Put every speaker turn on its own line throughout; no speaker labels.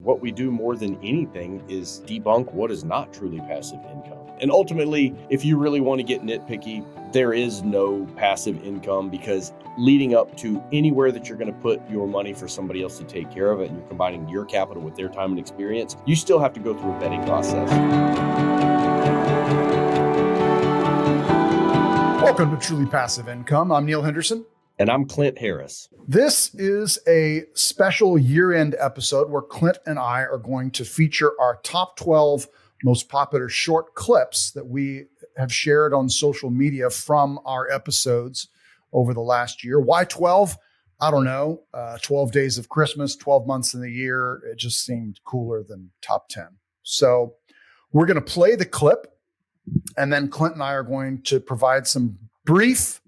what we do more than anything is debunk what is not truly passive income. And ultimately, if you really want to get nitpicky, there is no passive income, because leading up to anywhere that you're going to put your money for somebody else to take care of it, and you're combining your capital with their time and experience, you still have to go through a vetting process.
Welcome to Truly Passive Income. I'm Neil Henderson.
And I'm Clint Harris.
This is a special year-end episode where Clint and I are going to feature our top 12 most popular short clips that we have shared on social media from our episodes over the last year. Why 12? I don't know. 12 days of Christmas, 12 months in the year. It just seemed cooler than top 10. So we're going to play the clip, and then Clint and I are going to provide some brief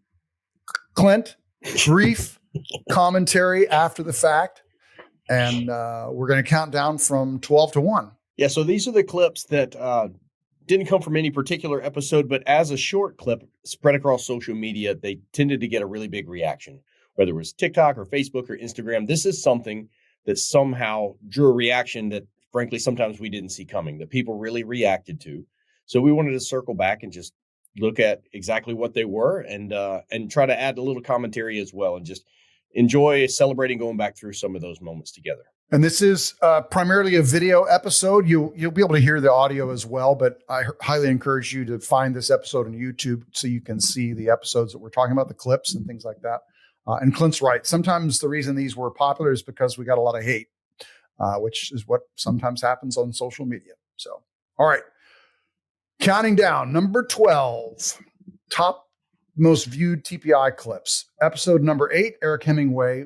commentary after the fact. And we're going to count down from 12 to 1.
Yeah, so these are the clips that didn't come from any particular episode, but as a short clip spread across social media, they tended to get a really big reaction, whether it was TikTok or Facebook or Instagram. This is something that somehow drew a reaction that, frankly, sometimes we didn't see coming, that people really reacted to. So we wanted to circle back and just look at exactly what they were and try to add a little commentary as well, and just enjoy celebrating going back through some of those moments together.
And this is primarily a video episode. You'll be able to hear the audio as well, but I highly encourage you to find this episode on YouTube so you can see the episodes that we're talking about, the clips and things like that. And Clint's right. Sometimes the reason these were popular is because we got a lot of hate, which is what sometimes happens on social media. So, all right. Counting down, number 12, top most viewed TPI clips. Episode number 8, Eric Hemingway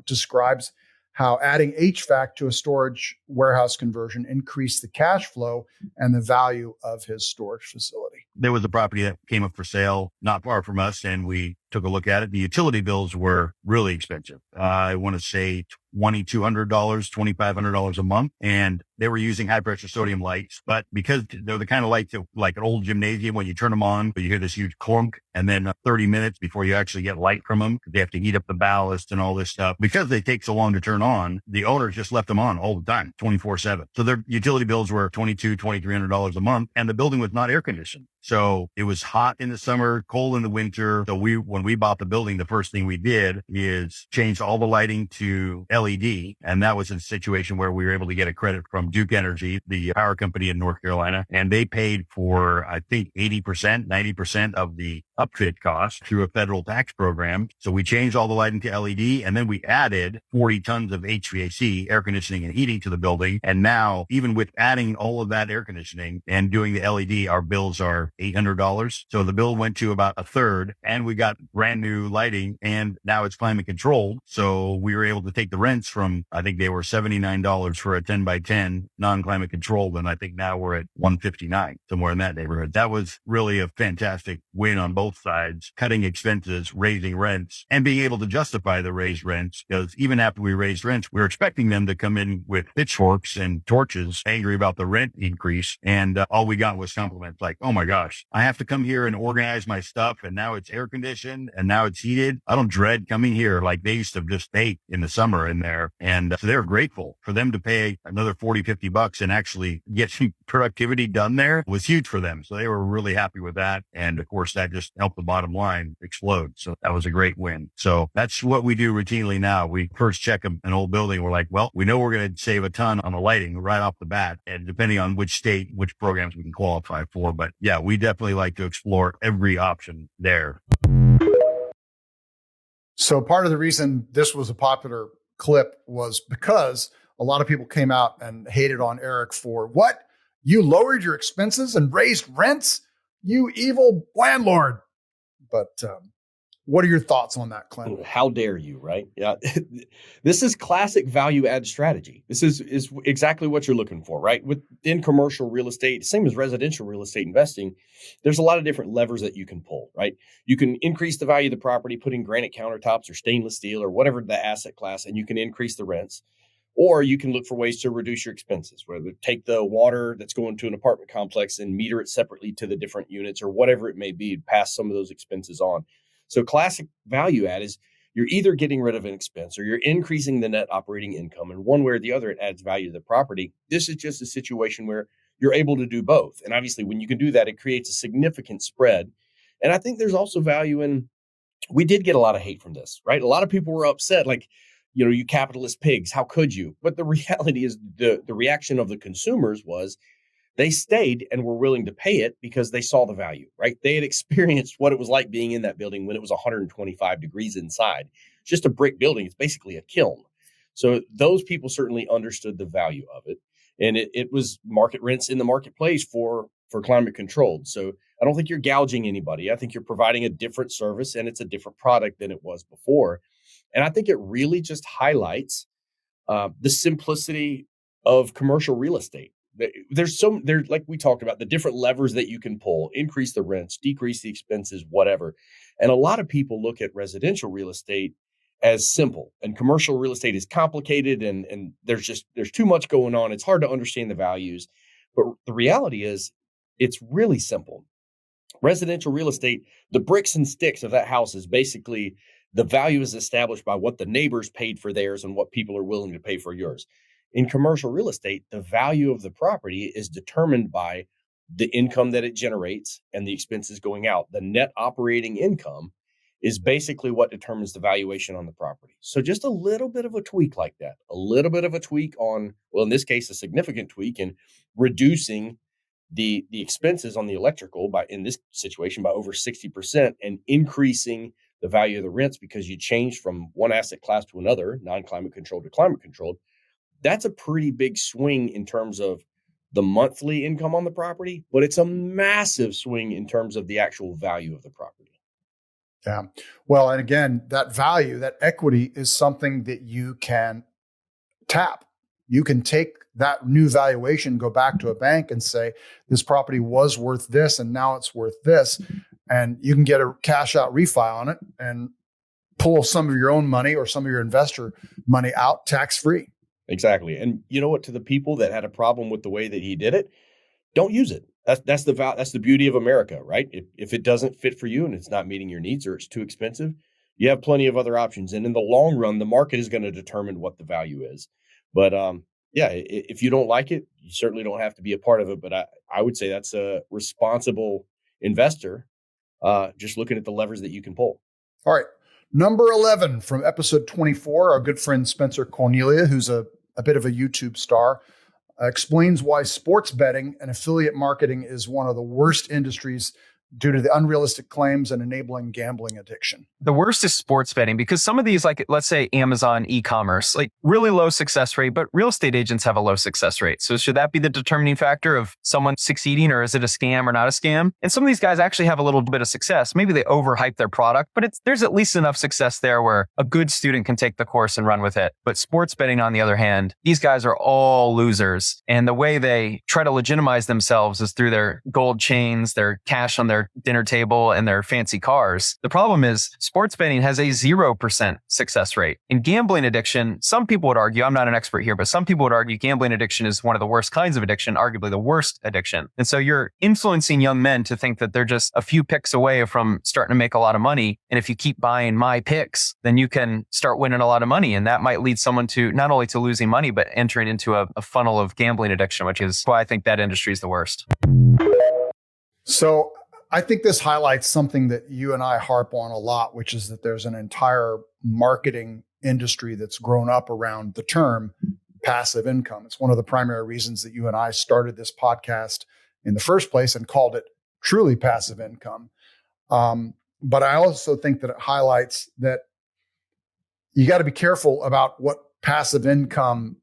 describes how adding HVAC to a storage warehouse conversion increased the cash flow and the value of his storage facility.
There was a property that came up for sale not far from us, and we took a look at it. The utility bills were really expensive. I want to say $2,200, $2,500 a month. And they were using high pressure sodium lights, but because they're the kind of lights that, like an old gymnasium, when you turn them on, you hear this huge clunk, and then 30 minutes before you actually get light from them, they have to heat up the ballast and all this stuff. Because they take so long to turn on, the owners just left them on all the time, 24/7. So their utility bills were $2,200, $2,300 a month, and the building was not air conditioned. So it was hot in the summer, cold in the winter. So when we bought the building, the first thing we did is change all the lighting to LED. And that was a situation where we were able to get a credit from Duke Energy, the power company in North Carolina. And they paid for, I think, 80%, 90% of the upfit cost through a federal tax program. So we changed all the lighting to LED, and then we added 40 tons of HVAC, air conditioning and heating, to the building. And now, even with adding all of that air conditioning and doing the LED, our bills are $800. So the bill went to about a third, and we got brand new lighting, and now it's climate controlled. So we were able to take the rents from, I think they were $79 for a 10 by 10 non-climate controlled. And I think now we're at $159, somewhere in that neighborhood. That was really a fantastic win on both sides, cutting expenses, raising rents, and being able to justify the raised rents. Because even after we raised rents, we were expecting them to come in with pitchforks and torches, angry about the rent increase. And all we got was compliments like, oh my gosh, I have to come here and organize my stuff, and now it's air conditioned and now it's heated. I don't dread coming here like they used to just bake in the summer in there. And so they're grateful. For them to pay another $40, $50 and actually get some productivity done there was huge for them. So they were really happy with that. And of course, that just helped the bottom line explode. So that was a great win. So that's what we do routinely now. We first check an old building. We're like, well, we know we're going to save a ton on the lighting right off the bat. And depending on which state, which programs we can qualify for. But yeah, we definitely like to explore every option there.
So part of the reason this was a popular clip was because a lot of people came out and hated on Eric for, what? You lowered your expenses and raised rents? You evil landlord. But what are your thoughts on that, Clint?
How dare you, right? Yeah. This is classic value add strategy. This is exactly what you're looking for, right? Within commercial real estate, same as residential real estate investing, there's a lot of different levers that you can pull, right? You can increase the value of the property, putting granite countertops or stainless steel or whatever the asset class, and you can increase the rents. Or you can look for ways to reduce your expenses, whether take the water that's going to an apartment complex and meter it separately to the different units or whatever it may be, pass some of those expenses on. So classic value add is you're either getting rid of an expense or you're increasing the net operating income. And one way or the other, it adds value to the property. This is just a situation where you're able to do both. And obviously, when you can do that, it creates a significant spread. And I think there's also value in, we did get a lot of hate from this, right? A lot of people were upset, like, you capitalist pigs, how could you? But the reality is the reaction of the consumers was they stayed and were willing to pay it because they saw the value, right? They had experienced what it was like being in that building when it was 125 degrees inside. It's just a brick building. It's basically a kiln. So those people certainly understood the value of it. And it was market rents in the marketplace for climate controlled. So I don't think you're gouging anybody. I think you're providing a different service and it's a different product than it was before. And I think it really just highlights the simplicity of commercial real estate. There's like we talked about, the different levers that you can pull, increase the rents, decrease the expenses, whatever. And a lot of people look at residential real estate as simple, and commercial real estate is complicated, and there's too much going on. It's hard to understand the values. But the reality is it's really simple. Residential real estate, the bricks and sticks of that house is basically the value is established by what the neighbors paid for theirs and what people are willing to pay for yours. In commercial real estate, the value of the property is determined by the income that it generates and the expenses going out. The net operating income is basically what determines the valuation on the property. So just a little bit of a tweak like that, a little bit of a tweak on, well, in this case, a significant tweak in reducing the expenses on the electrical in this situation by over 60% and increasing the value of the rents because you changed from one asset class to another, non-climate controlled to climate controlled. That's a pretty big swing in terms of the monthly income on the property, but it's a massive swing in terms of the actual value of the property.
Yeah. Well, and again, that value, that equity is something that you can tap. You can take that new valuation, go back to a bank and say, this property was worth this, and now it's worth this. And you can get a cash out refi on it and pull some of your own money or some of your investor money out tax free.
Exactly. And you know what, to the people that had a problem with the way that he did it, don't use it. That's the beauty of America, right? If it doesn't fit for you and it's not meeting your needs or it's too expensive, you have plenty of other options. And in the long run, the market is going to determine what the value is. But if you don't like it, you certainly don't have to be a part of it. But I would say that's a responsible investor, just looking at the levers that you can pull.
All right. Number 11 from episode 24, our good friend Spencer Cornelia, who's a bit of a YouTube star, explains why sports betting and affiliate marketing is one of the worst industries due to the unrealistic claims and enabling gambling addiction.
The worst is sports betting because some of these, like let's say Amazon e-commerce, like really low success rate, but real estate agents have a low success rate. So should that be the determining factor of someone succeeding, or is it a scam or not a scam? And some of these guys actually have a little bit of success. Maybe they overhype their product, but there's at least enough success there where a good student can take the course and run with it. But sports betting, on the other hand, these guys are all losers. And the way they try to legitimize themselves is through their gold chains, their cash on their dinner table, and their fancy cars. The problem is sports betting has a 0% success rate. In gambling addiction, some people would argue, I'm not an expert here, but some people would argue gambling addiction is one of the worst kinds of addiction, arguably the worst addiction. And so you're influencing young men to think that they're just a few picks away from starting to make a lot of money. And if you keep buying my picks, then you can start winning a lot of money. And that might lead someone to not only to losing money, but entering into a funnel of gambling addiction, which is why I think that industry is the worst.
So I think this highlights something that you and I harp on a lot, which is that there's an entire marketing industry that's grown up around the term passive income. It's one of the primary reasons that you and I started this podcast in the first place and called it truly passive income. But I also think that it highlights that you got to be careful about what passive income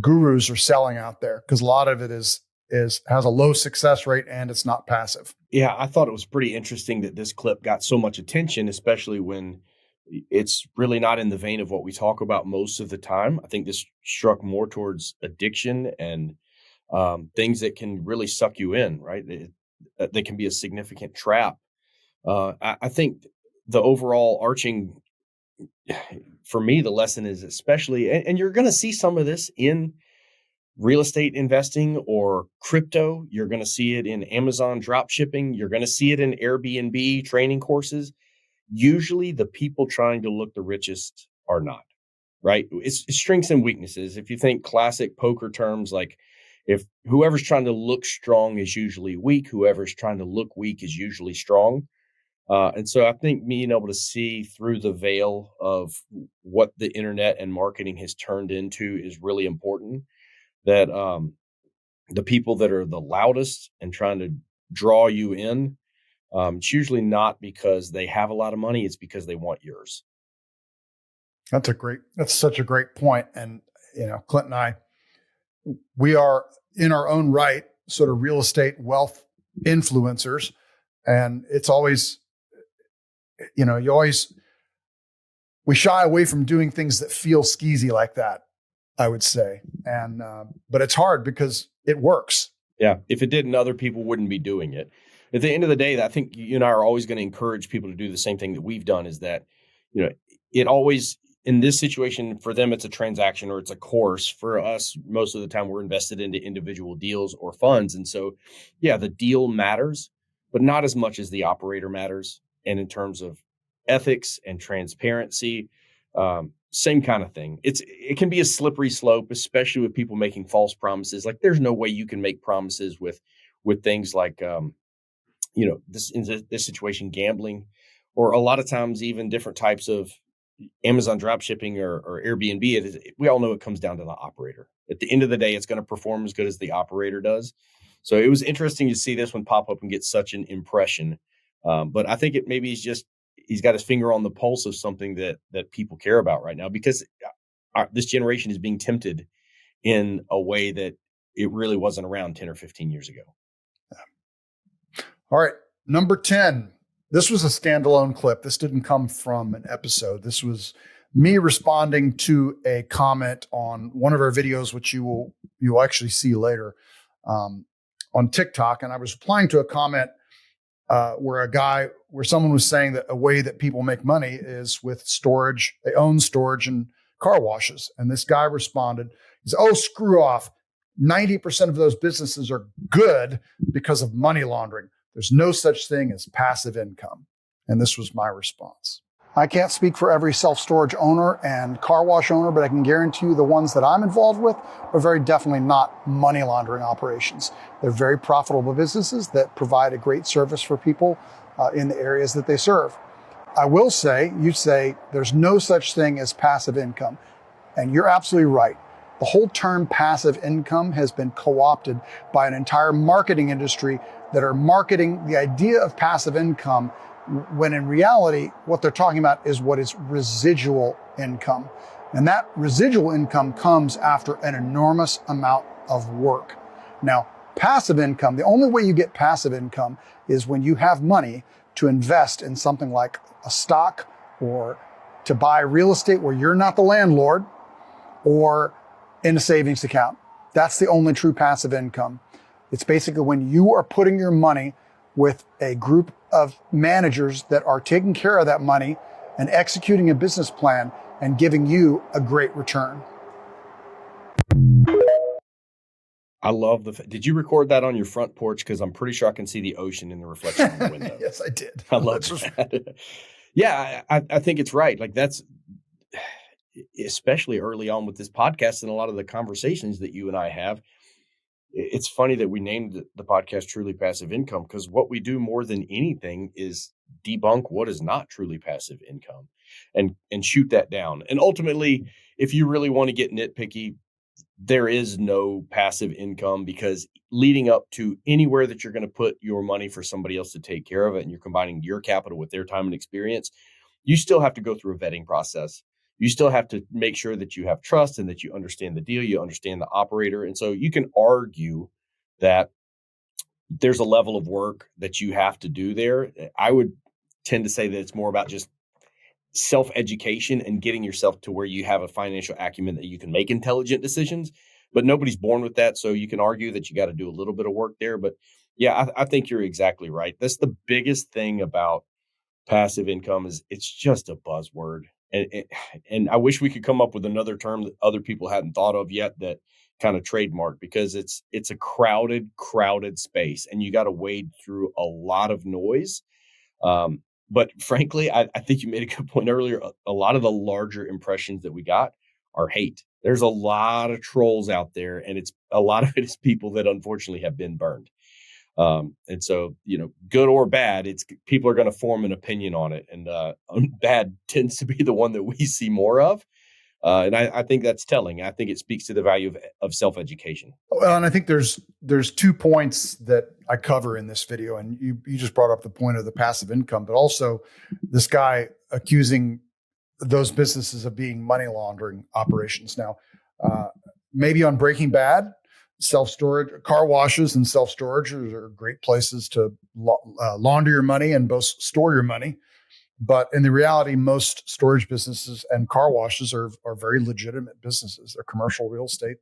gurus are selling out there, because a lot of it has a low success rate and it's not passive.
Yeah, I thought it was pretty interesting that this clip got so much attention, especially when it's really not in the vein of what we talk about most of the time. I think this struck more towards addiction and things that can really suck you in, right? They can be a significant trap. I think the overall arching, for me, the lesson is especially, and you're going to see some of this in real estate investing or crypto. You're going to see it in Amazon drop shipping. You're going to see it in Airbnb training courses. usually the people trying to look the richest are not, right? It's strengths and weaknesses. If you think classic poker terms, like if whoever's trying to look strong is usually weak, whoever's trying to look weak is usually strong. And so I think being able to see through the veil of what the internet and marketing has turned into is really important. That the people that are the loudest and trying to draw you in, it's usually not because they have a lot of money, it's because they want yours.
That's such a great point. And, Clint and I, we are in our own right, sort of real estate wealth influencers. And it's always, we shy away from doing things that feel skeezy like that, I would say. And, but it's hard because it works.
Yeah. If it didn't, other people wouldn't be doing it. At the end of the day, I think you and I are always going to encourage people to do the same thing that we've done, is that, it always, in this situation, for them, it's a transaction or it's a course. For us, most of the time, we're invested into individual deals or funds. And so, yeah, the deal matters, but not as much as the operator matters. And in terms of ethics and transparency, same kind of thing. It can be a slippery slope, especially with people making false promises. Like there's no way you can make promises with things like, this in this situation, gambling, or a lot of times even different types of Amazon drop shipping or Airbnb. We all know it comes down to the operator. At the end of the day, it's going to perform as good as the operator does. So it was interesting to see this one pop up and get such an impression. But I think maybe he's got his finger on the pulse of something that people care about right now, because this generation is being tempted in a way that it really wasn't around 10 or 15 years ago.
All right. Number 10. This was a standalone clip. This didn't come from an episode. This was me responding to a comment on one of our videos, which you'll actually see later on TikTok. And I was replying to a comment where someone was saying that a way that people make money is with storage. They own storage and car washes. And this guy responded, he said, "Oh, screw off. 90% of those businesses are good because of money laundering. There's no such thing as passive income." And this was my response. I can't speak for every self-storage owner and car wash owner, but I can guarantee you the ones that I'm involved with are very definitely not money laundering operations. They're very profitable businesses that provide a great service for people in the areas that they serve. I will say, you say there's no such thing as passive income. And you're absolutely right. The whole term passive income has been co-opted by an entire marketing industry that are marketing the idea of passive income, when in reality, what they're talking about is what is residual income. And that residual income comes after an enormous amount of work. Now, passive income, the only way you get passive income is when you have money to invest in something like a stock, or to buy real estate where you're not the landlord, or in a savings account. That's the only true passive income. It's basically when you are putting your money with a group of managers that are taking care of that money and executing a business plan and giving you a great return.
I love did you record that on your front porch? Because I'm pretty sure I can see the ocean in the reflection on the window.
Yes, I did.
I love that. Yeah, I think it's right. Like that's, especially early on with this podcast and a lot of the conversations that you and I have. It's funny that we named the podcast Truly Passive Income, because what we do more than anything is debunk what is not truly passive income and shoot that down. And ultimately, if you really want to get nitpicky, there is no passive income, because leading up to anywhere that you're going to put your money for somebody else to take care of it, and you're combining your capital with their time and experience, you still have to go through a vetting process. You still have to make sure that you have trust and that you understand the deal, you understand the operator. And so you can argue that there's a level of work that you have to do there. I would tend to say that it's more about just self-education and getting yourself to where you have a financial acumen that you can make intelligent decisions, but nobody's born with that. So you can argue that you got to do a little bit of work there. But yeah, I think you're exactly right. That's the biggest thing about passive income, is it's just a buzzword. And I wish we could come up with another term that other people hadn't thought of yet that kind of trademark, because it's a crowded space, and you got to wade through a lot of noise. But But frankly, I think you made a good point earlier. A lot of the larger impressions that we got are hate. There's a lot of trolls out there, and a lot of it is people that unfortunately have been burned. And so, good or bad, it's people are going to form an opinion on it, and bad tends to be the one that we see more of. And I think that's telling. I think it speaks to the value of self-education.
Well, and I think there's 2 points that I cover in this video, and you just brought up the point of the passive income, but also this guy accusing those businesses of being money laundering operations. Now, maybe on Breaking Bad, self-storage, car washes and self-storage are great places to launder your money and both store your money. But in the reality, most storage businesses and car washes are very legitimate businesses. They're commercial real estate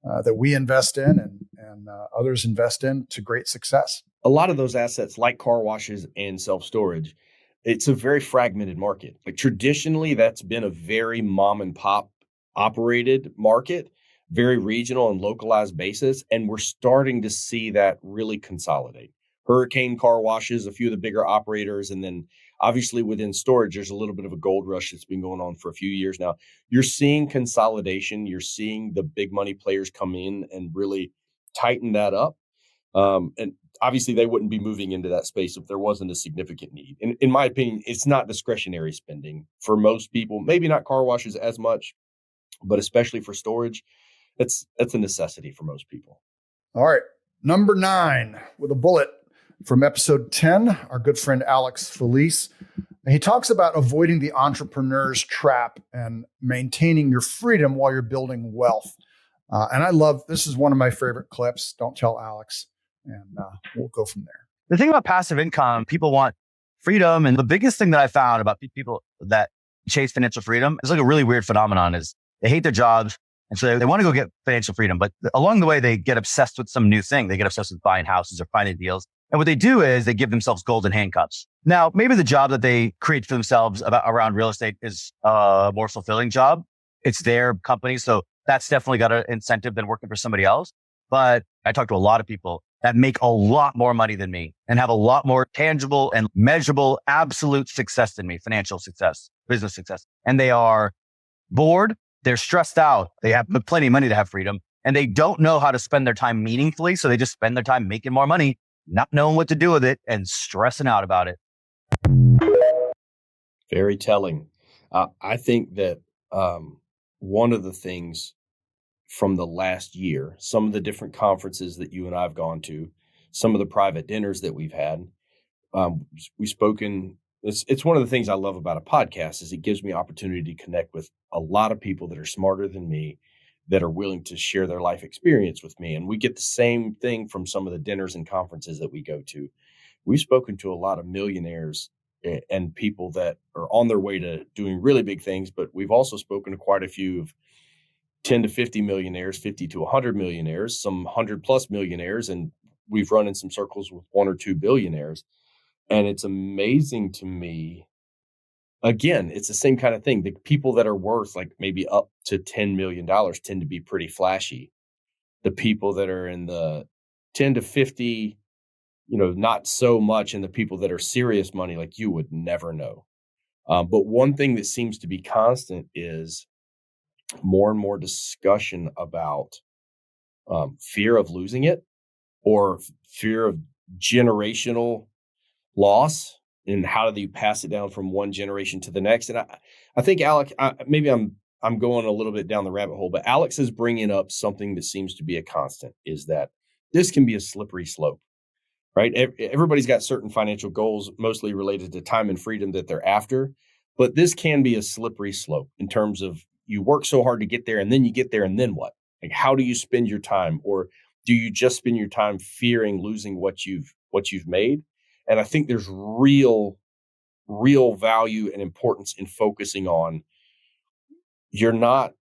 that we invest in and others invest in to great success.
A lot of those assets, like car washes and self-storage, it's a very fragmented market. Like traditionally, that's been a very mom and pop operated market, very regional and localized basis. And we're starting to see that really consolidate. Hurricane car washes, a few of the bigger operators, and then obviously within storage, there's a little bit of a gold rush that's been going on for a few years now. You're seeing consolidation. You're seeing the big money players come in and really tighten that up. And obviously, they wouldn't be moving into that space if there wasn't a significant need. In my opinion, it's not discretionary spending for most people. Maybe not car washes as much, but especially for storage, that's a necessity for most people.
All right, number 9 with a bullet from episode 10, our good friend Alex Felice. And he talks about avoiding the entrepreneur's trap and maintaining your freedom while you're building wealth. And I love, this is one of my favorite clips. Don't tell Alex. And we'll go from there.
The thing about passive income, people want freedom. And the biggest thing that I found about people that chase financial freedom is like a really weird phenomenon is they hate their jobs. And so they want to go get financial freedom. But along the way, they get obsessed with some new thing. They get obsessed with buying houses or finding deals. And what they do is they give themselves golden handcuffs. Now, maybe the job that they create for themselves around real estate is a more fulfilling job. It's their company. So that's definitely got an incentive than working for somebody else. But I talk to a lot of people that make a lot more money than me and have a lot more tangible and measurable absolute success than me, financial success, business success. And they are bored. They're stressed out. They have plenty of money to have freedom and they don't know how to spend their time meaningfully. So they just spend their time making more money, not knowing what to do with it and stressing out about it.
Very telling. I think that one of the things from the last year, some of the different conferences that you and I have gone to, some of the private dinners that we've had, we've spoken. It's one of the things I love about a podcast is it gives me opportunity to connect with a lot of people that are smarter than me, that are willing to share their life experience with me. And we get the same thing from some of the dinners and conferences that we go to. We've spoken to a lot of millionaires and people that are on their way to doing really big things, but we've also spoken to quite a few of 10 to 50 millionaires, 50 to 100 millionaires, some 100 plus millionaires. And we've run in some circles with 1 or 2 billionaires. And it's amazing to me. Again, it's the same kind of thing. The people that are worth like maybe up to $10 million tend to be pretty flashy. The people that are in the 10 to 50, not so much. And the people that are serious money, like you would never know. But one thing that seems to be constant is more and more discussion about fear of losing it or fear of generational loss and how do you pass it down from one generation to the next. And I think Alex, maybe I'm going a little bit down the rabbit hole, but Alex is bringing up something that seems to be a constant is that this can be a slippery slope, right? Everybody's got certain financial goals, mostly related to time and freedom that they're after, but this can be a slippery slope in terms of you work so hard to get there and then you get there and then what? Like, how do you spend your time? Or do you just spend your time fearing losing what you've made? And I think there's real value and importance in focusing on you're not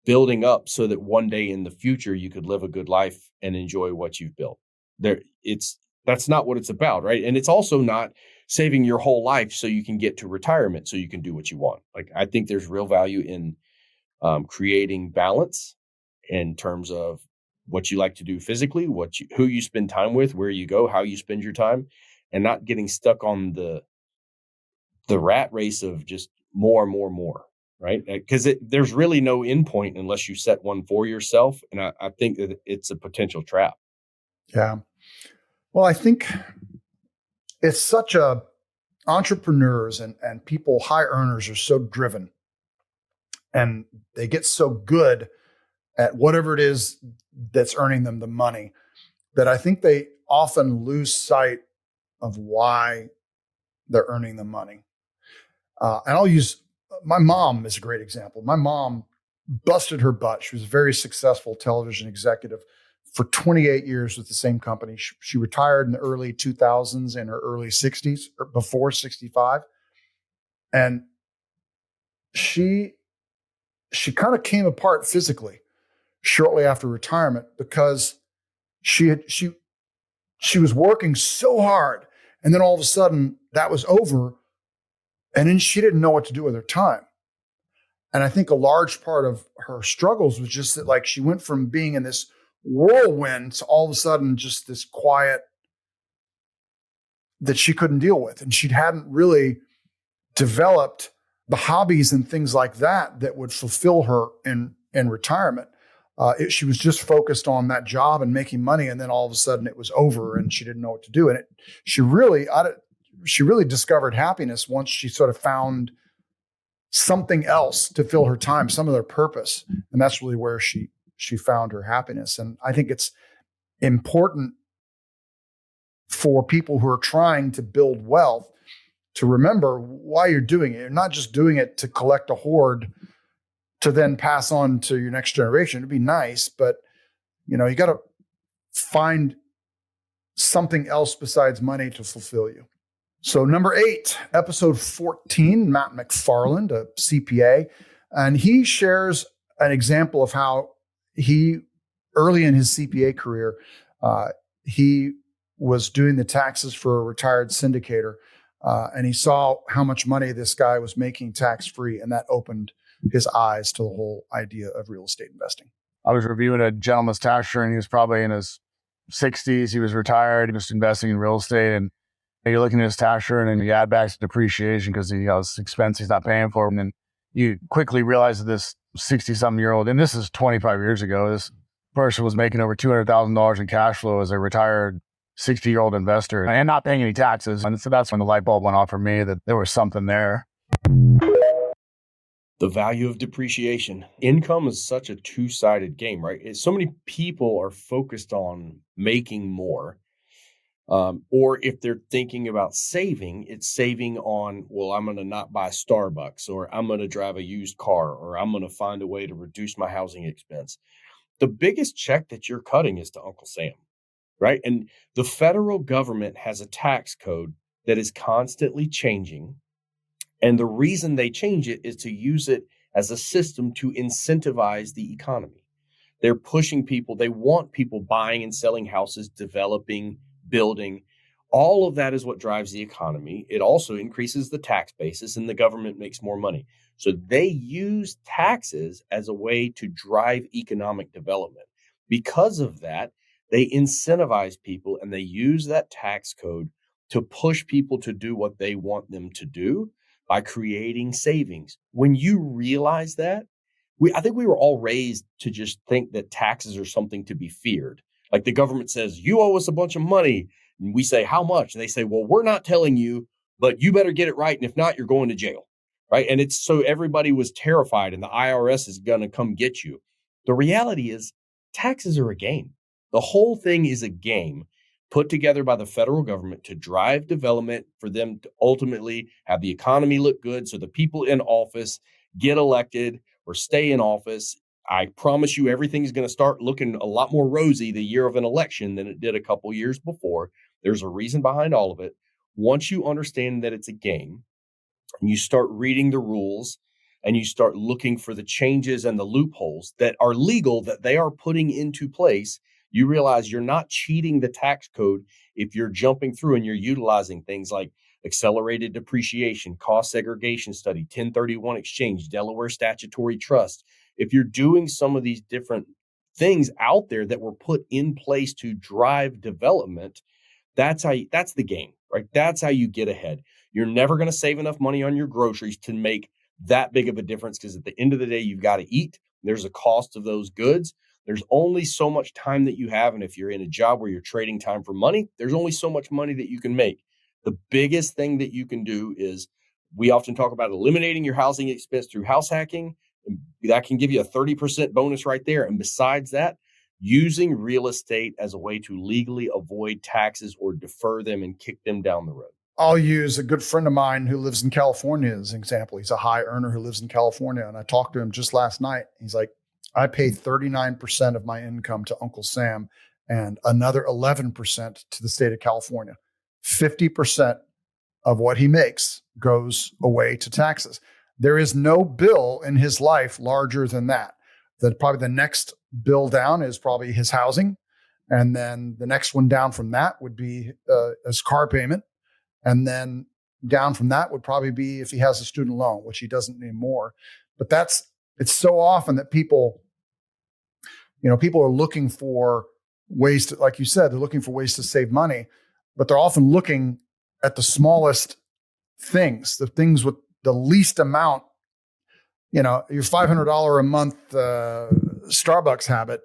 building up so that one day in the future you could live a good life and enjoy what you've built. That's not what it's about, right? And it's also not saving your whole life so you can get to retirement so you can do what you want. Like, I think there's real value in creating balance in terms of what you like to do physically, who you spend time with, where you go, how you spend your time, and not getting stuck on the the rat race of just more and more and more, right? Because there's really no end point unless you set one for yourself. And I think that it's a potential trap.
Yeah. Well, I think it's such a entrepreneurs and people, high earners, are so driven and they get so good at whatever it is that's earning them the money that I think they often lose sight of why they're earning the money. And I'll use my mom as a great example. My mom busted her butt. She was a very successful television executive for 28 years with the same company. She retired in the early 2000s, in her early 60s, or before 65. And she kind of came apart physically shortly after retirement because she was working so hard, and then all of a sudden that was over, and then she didn't know what to do with her time. And I think a large part of her struggles was just that, like, she went from being in this whirlwind to all of a sudden just this quiet that she couldn't deal with. And she hadn't really developed the hobbies and things like that would fulfill her in retirement. She was just focused on that job and making money. And then all of a sudden it was over and she didn't know what to do. And she really discovered happiness once she sort of found something else to fill her time, some other purpose. And that's really where she found her happiness. And I think it's important for people who are trying to build wealth to remember why you're doing it. You're not just doing it to collect a hoard to then pass on to your next generation. It'd be nice, but you got to find something else besides money to fulfill you. So number 8, episode 14, Matt McFarland, a CPA, and he shares an example of how he, early in his CPA career, he was doing the taxes for a retired syndicator, and he saw how much money this guy was making tax-free, and that opened his eyes to the whole idea of real estate investing.
I was reviewing a gentleman's tax return. He was probably in his 60s. He was retired. He was investing in real estate, and you're looking at his tax return and you add back to depreciation because he has expense he's not paying for. And then you quickly realize that this 60-something-year-old, and this is 25 years ago, this person was making over $200,000 in cash flow as a retired 60-year-old investor and not paying any taxes. And so that's when the light bulb went off for me that there was something there.
The value of depreciation. Income is such a two-sided game, right? So many people are focused on making more. Or if they're thinking about saving, it's saving on, well, I'm going to not buy Starbucks, or I'm going to drive a used car, or I'm going to find a way to reduce my housing expense. The biggest check that you're cutting is to Uncle Sam, right? And the federal government has a tax code that is constantly changing. And the reason they change it is to use it as a system to incentivize the economy. They're pushing people. They want people buying and selling houses, developing, building. All of that is what drives the economy. It also increases the tax basis and the government makes more money. So they use taxes as a way to drive economic development. Because of that, they incentivize people and they use that tax code to push people to do what they want them to do by creating savings. When you realize that, I think we were all raised to just think that taxes are something to be feared. Like the government says, you owe us a bunch of money. And we say, how much? And they say, well, we're not telling you, but you better get it right. And if not, you're going to jail. Right. And it's so everybody was terrified and the IRS is going to come get you. The reality is taxes are a game. The whole thing is a game put together by the federal government to drive development for them to ultimately have the economy look good. So the people in office get elected or stay in office. I promise you everything's going to start looking a lot more rosy the year of an election than it did a couple years before. There's a reason behind all of it. Once you understand that it's a game and you start reading the rules and you start looking for the changes and the loopholes that are legal that they are putting into place, you realize you're not cheating the tax code if you're jumping through and you're utilizing things like accelerated depreciation, cost segregation study, 1031 exchange, Delaware statutory trust. If you're doing some of these different things out there that were put in place to drive development, that's the game, right? That's how you get ahead. You're never going to save enough money on your groceries to make that big of a difference, because at the end of the day, you've got to eat. There's a cost of those goods. There's only so much time that you have. And if you're in a job where you're trading time for money, there's only so much money that you can make. The biggest thing that you can do is, we often talk about eliminating your housing expense through house hacking. That can give you a 30% bonus right there. And besides that, using real estate as a way to legally avoid taxes or defer them and kick them down the road.
I'll use a good friend of mine who lives in California as an example. He's a high earner who lives in California. And I talked to him just last night. He's like, I pay 39% of my income to Uncle Sam and another 11% to the state of California. 50% of what he makes goes away to taxes. There is no bill in his life larger than that. That probably the next bill down is probably his housing. And then the next one down from that would be his car payment. And then down from that would probably be if he has a student loan, which he doesn't anymore. But it's so often that people are looking for ways to, like you said, they're looking for ways to save money, but they're often looking at the smallest things, the things with the least amount. Your $500 a month Starbucks habit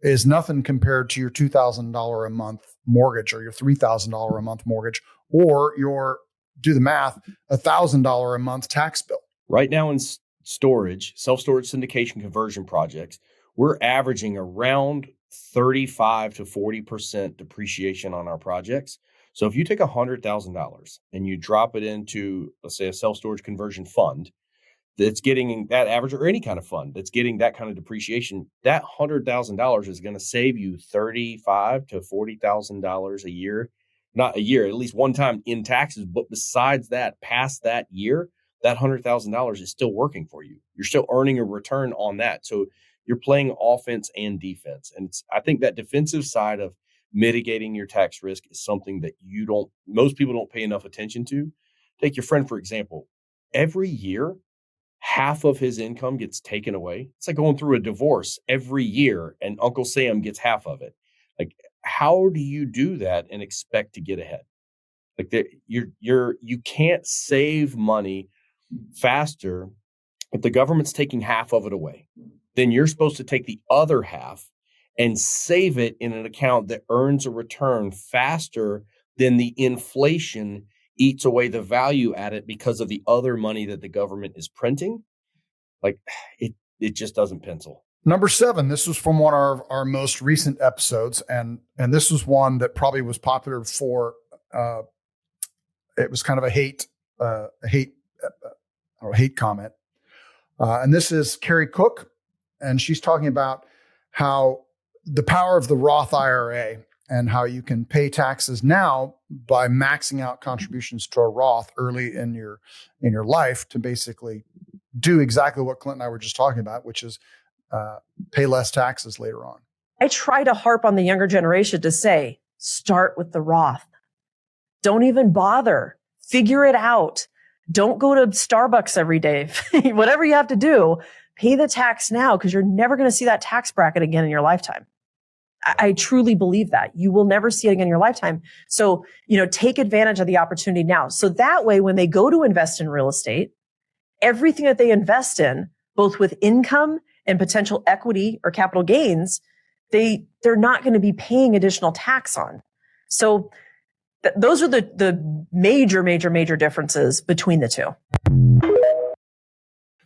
is nothing compared to your $2,000 a month mortgage or your $3,000 a month mortgage or your, do the math, $1,000 a month tax bill.
Right now in storage, self-storage syndication conversion projects, we're averaging around 35 to 40% depreciation on our projects. So if you take $100,000 and you drop it into, let's say, a self-storage conversion fund that's getting that average, or any kind of fund that's getting that kind of depreciation, that $100,000 is going to save you $35,000 to $40,000 a year, not a year, at least one time in taxes. But besides that, past that year, that $100,000 is still working for you. You're still earning a return on that. So you're playing offense and defense. And I think that defensive side of mitigating your tax risk is something that most people don't pay enough attention to. Take your friend, for example. Every year, half of his income gets taken away. It's like going through a divorce every year, and Uncle Sam gets half of it. Like, how do you do that and expect to get ahead? Like, you can't save money faster if the government's taking half of it away. Then you're supposed to take the other half and save it in an account that earns a return faster than the inflation eats away the value at it because of the other money that the government is printing. Like, it just doesn't pencil.
Number 7, this was from one of our most recent episodes. And this was one that probably was popular for, it was kind of a hate comment. And this is Carrie Cook. And she's talking about how the power of the Roth IRA and how you can pay taxes now by maxing out contributions to a Roth early in your life to basically do exactly what Clint and I were just talking about, which is pay less taxes later on.
I try to harp on the younger generation to say, start with the Roth. Don't even bother. Figure it out. Don't go to Starbucks every day. Whatever you have to do, pay the tax now, because you're never going to see that tax bracket again in your lifetime. I truly believe that. You will never see it again in your lifetime. So, take advantage of the opportunity now. So that way, when they go to invest in real estate, everything that they invest in, both with income and potential equity or capital gains, they're not going to be paying additional tax on. So those are the major differences between the two.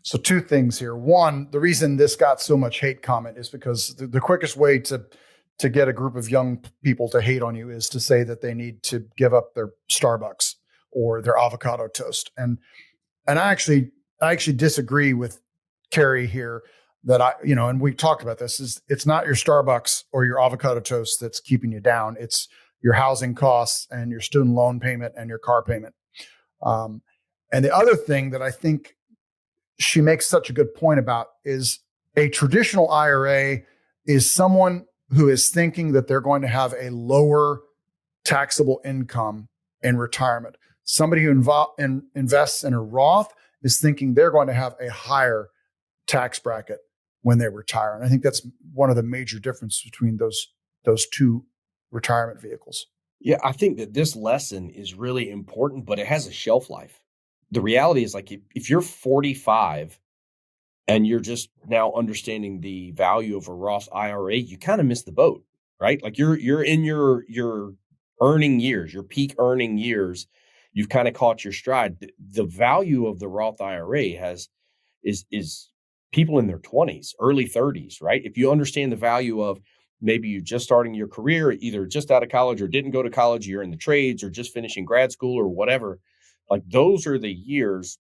So 2 things here. One, the reason this got so much hate comment is because the quickest way to get a group of young people to hate on you is to say that they need to give up their Starbucks or their avocado toast. And I actually disagree with Carrie here that and we talked about this, is it's not your Starbucks or your avocado toast that's keeping you down. It's your housing costs and your student loan payment and your car payment. And the other thing that I think she makes such a good point about is a traditional IRA is someone who is thinking that they're going to have a lower taxable income in retirement. Somebody who invests in a Roth is thinking they're going to have a higher tax bracket when they retire. And I think that's one of the major differences between those 2 retirement vehicles.
Yeah, I think that this lesson is really important, but it has a shelf life. The reality is like if you're 45 and you're just now understanding the value of a Roth IRA, you kind of miss the boat, right? Like you're in your earning years, your peak earning years, you've kind of caught your stride. The value of the Roth IRA is people in their 20s, early 30s, right? If you understand the value of maybe you just starting your career, either just out of college or didn't go to college, you're in the trades or just finishing grad school or whatever, like those are the years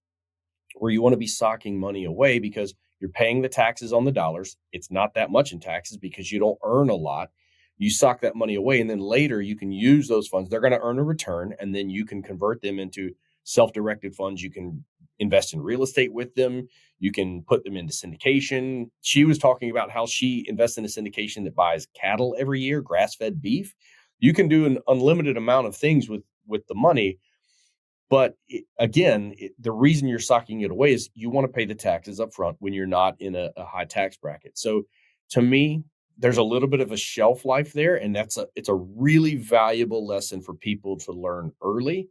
where you want to be socking money away because you're paying the taxes on the dollars. It's not that much in taxes because you don't earn a lot. You sock that money away, and then later you can use those funds. They're going to earn a return, and then you can convert them into self-directed funds. You can invest in real estate with them. You can put them into syndication. She was talking about how she invests in a syndication that buys cattle every year, grass-fed beef. You can do an unlimited amount of things with the money. But the reason you're socking it away is you want to pay the taxes up front when you're not in a high tax bracket. So to me, there's a little bit of a shelf life there, and it's a really valuable lesson for people to learn early.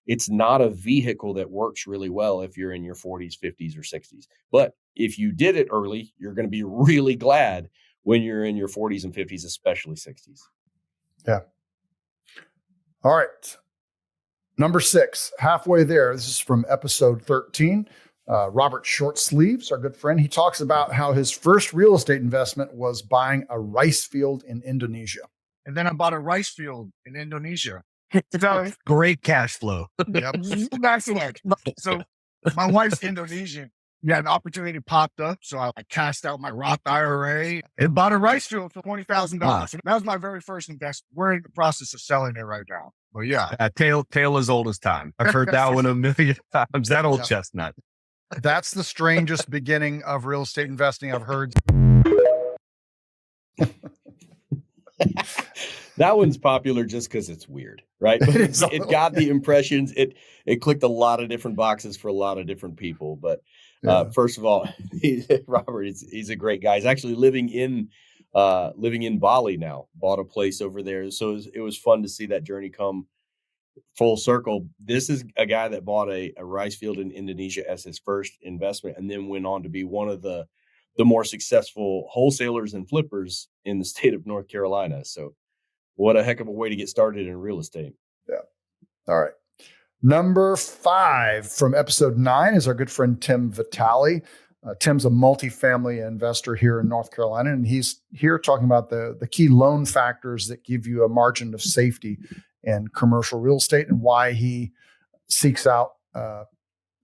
It's not a vehicle that works really well if you're in your 40s, 50s, or 60s. But if you did it early, you're going to be really glad when you're in your 40s and 50s, especially 60s.
Yeah. All right. Number 6, halfway there. This is from episode 13. Robert Shortsleeves, our good friend, he talks about how his first real estate investment was buying a rice field in Indonesia.
And then I bought a rice field in Indonesia.
Great cash flow.
Yep. Excellent. So my wife's Indonesian. Yeah, an opportunity popped up. So I cashed out my Roth IRA and bought a rice field for $20,000. That was my very first investment. We're in the process of selling it right now. But yeah.
Tale as old as time. I've heard that one a million times. That old chestnut.
That's the strangest beginning of real estate investing I've heard.
That one's popular just because it's weird, right? But it got the impressions. It clicked a lot of different boxes for a lot of different people. But first of all, Robert, he's a great guy. He's actually living in Bali now. Bought a place over there, so it was fun to see that journey come full circle. This is a guy that bought a rice field in Indonesia as his first investment, and then went on to be one of the more successful wholesalers and flippers in the state of North Carolina. So what a heck of a way to get started in real estate.
Yeah. All right. Number 5 from episode 9 is our good friend Tim Vitale. Tim's a multifamily investor here in North Carolina, and he's here talking about the key loan factors that give you a margin of safety in commercial real estate and why he seeks out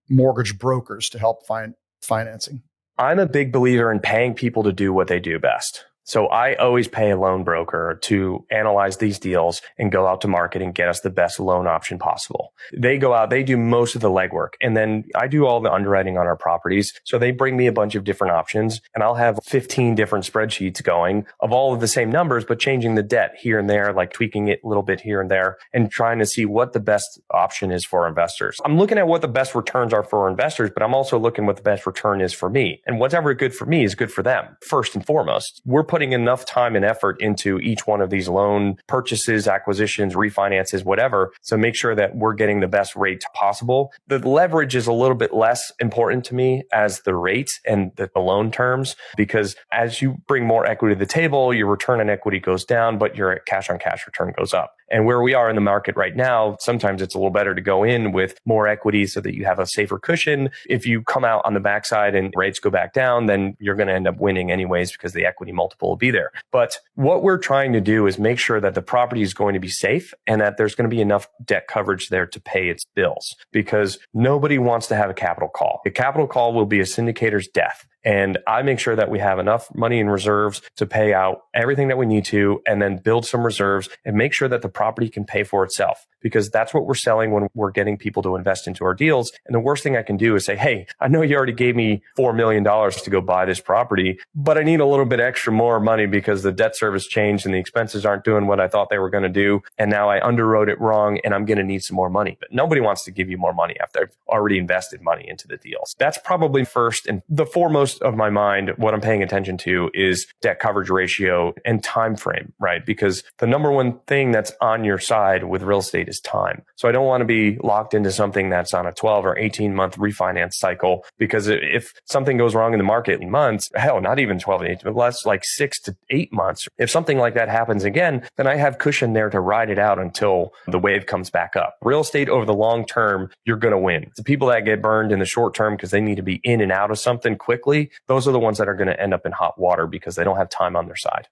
mortgage brokers to help find financing.
I'm a big believer in paying people to do what they do best. So I always pay a loan broker to analyze these deals and go out to market and get us the best loan option possible. They go out, they do most of the legwork, and then I do all the underwriting on our properties. So they bring me a bunch of different options, and I'll have 15 different spreadsheets going of all of the same numbers, but changing the debt here and there, like tweaking it a little bit here and there, and trying to see what the best option is for investors. I'm looking at what the best returns are for investors, but I'm also looking what the best return is for me. And whatever good for me is good for them, first and foremost. We're putting enough time and effort into each one of these loan purchases, acquisitions, refinances, whatever. So make sure that we're getting the best rate possible. The leverage is a little bit less important to me as the rate and the loan terms, because as you bring more equity to the table, your return on equity goes down, but your cash on cash return goes up. And where we are in the market right now, sometimes it's a little better to go in with more equity so that you have a safer cushion. If you come out on the backside and rates go back down, then you're going to end up winning anyways because the equity multiple will be there. But what we're trying to do is make sure that the property is going to be safe and that there's going to be enough debt coverage there to pay its bills, because nobody wants to have a capital call. A capital call will be a syndicator's death. And I make sure that we have enough money in reserves to pay out everything that we need to, and then build some reserves and make sure that the property can pay for itself. because that's what we're selling when we're getting people to invest into our deals. And the worst thing I can do is say, hey, I know you already gave me $4 million to go buy this property, but I need a little bit extra more money because the debt service changed and the expenses aren't doing what I thought they were going to do. And now I underwrote it wrong and I'm going to need some more money. But nobody wants to give you more money after I've already invested money into the deals. That's probably first and the foremost of my mind. What I'm paying attention to is debt coverage ratio and time frame, right? Because the number one thing that's on your side with real estate is time. So I don't want to be locked into something that's on a 12 or 18 month refinance cycle, because if something goes wrong in the market in months, hell, not even 12 to 18, but less like 6 to 8 months. If something like that happens again, then I have cushion there to ride it out until the wave comes back up. Real estate over the long term, you're going to win. The people that get burned in the short term because they need to be in and out of something quickly, those are the ones that are going to end up in hot water because they don't have time on their side.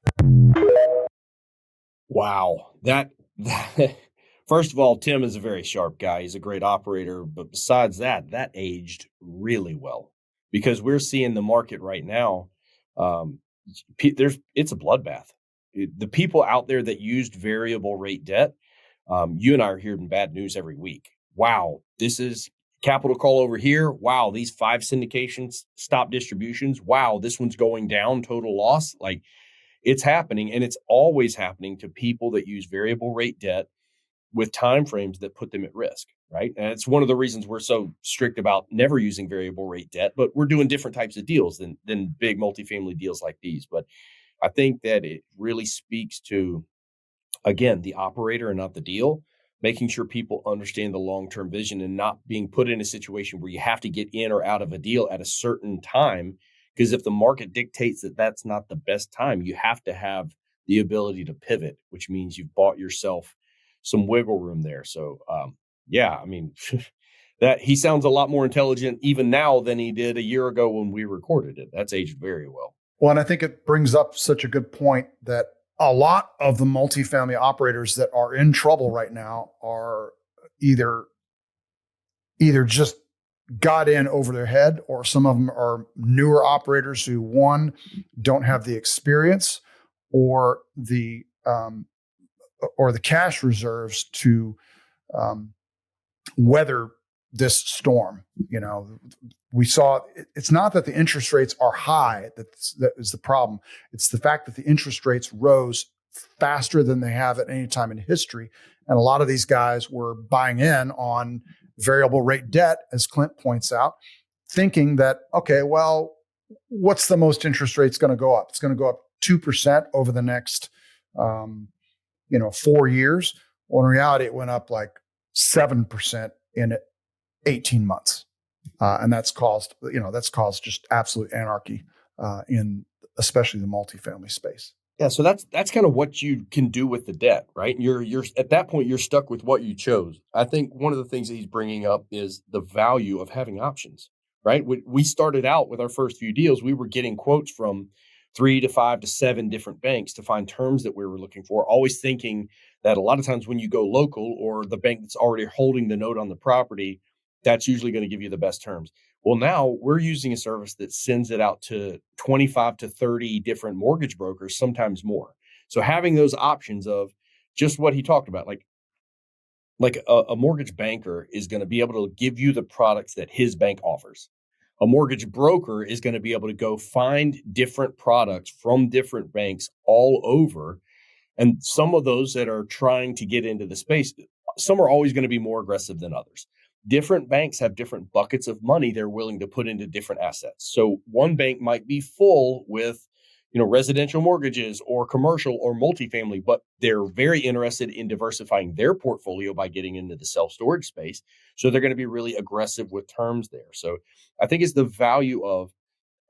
Wow. That first of all, Tim is a very sharp guy. He's a great operator. But besides that, that aged really well, because we're seeing the market right now. It's a bloodbath. The people out there that used variable rate debt, you and I are hearing bad news every week. Wow, this is capital call over here. Wow, these 5 syndications stop distributions. Wow, this one's going down, total loss. Like, it's happening, and it's always happening to people that use variable rate debt with timeframes that put them at risk, right? And it's one of the reasons we're so strict about never using variable rate debt, but we're doing different types of deals than big multifamily deals like these. But I think that it really speaks to, again, the operator and not the deal, making sure people understand the long-term vision and not being put in a situation where you have to get in or out of a deal at a certain time. Because if the market dictates that that's not the best time, you have to have the ability to pivot, which means you've bought yourself some wiggle room there. So, yeah, I mean, that he sounds a lot more intelligent even now than he did a year ago when we recorded it. That's aged very well.
Well, and I think it brings up such a good point that a lot of the multifamily operators that are in trouble right now are either just got in over their head, or some of them are newer operators who, one, don't have the experience or the cash reserves to weather this storm. You know, we saw it's not that the interest rates are high that is the problem. It's the fact that the interest rates rose faster than they have at any time in history. And a lot of these guys were buying in on variable rate debt, as Clint points out, thinking that, okay, well, what's the most interest rate's going to go up? It's going to go up 2% over the next, 4 years. Well, in reality, it went up like 7% in 18 months. And that's caused just absolute anarchy in especially the multifamily space.
Yeah, so that's kind of what you can do with the debt, right? You're at that point, you're stuck with what you chose. I think one of the things that he's bringing up is the value of having options, right? We started out with our first few deals, we were getting quotes from 3 to 5 to 7 different banks to find terms that we were looking for, always thinking that a lot of times when you go local or the bank that's already holding the note on the property, that's usually going to give you the best terms. Well, now we're using a service that sends it out to 25 to 30 different mortgage brokers, sometimes more. So having those options of just what he talked about, like a mortgage banker is going to be able to give you the products that his bank offers. A mortgage broker is going to be able to go find different products from different banks all over. And some of those that are trying to get into the space, some are always going to be more aggressive than others. Different banks have different buckets of money they're willing to put into different assets. So one bank might be full with, residential mortgages or commercial or multifamily, but they're very interested in diversifying their portfolio by getting into the self-storage space. So they're going to be really aggressive with terms there. So I think it's the value of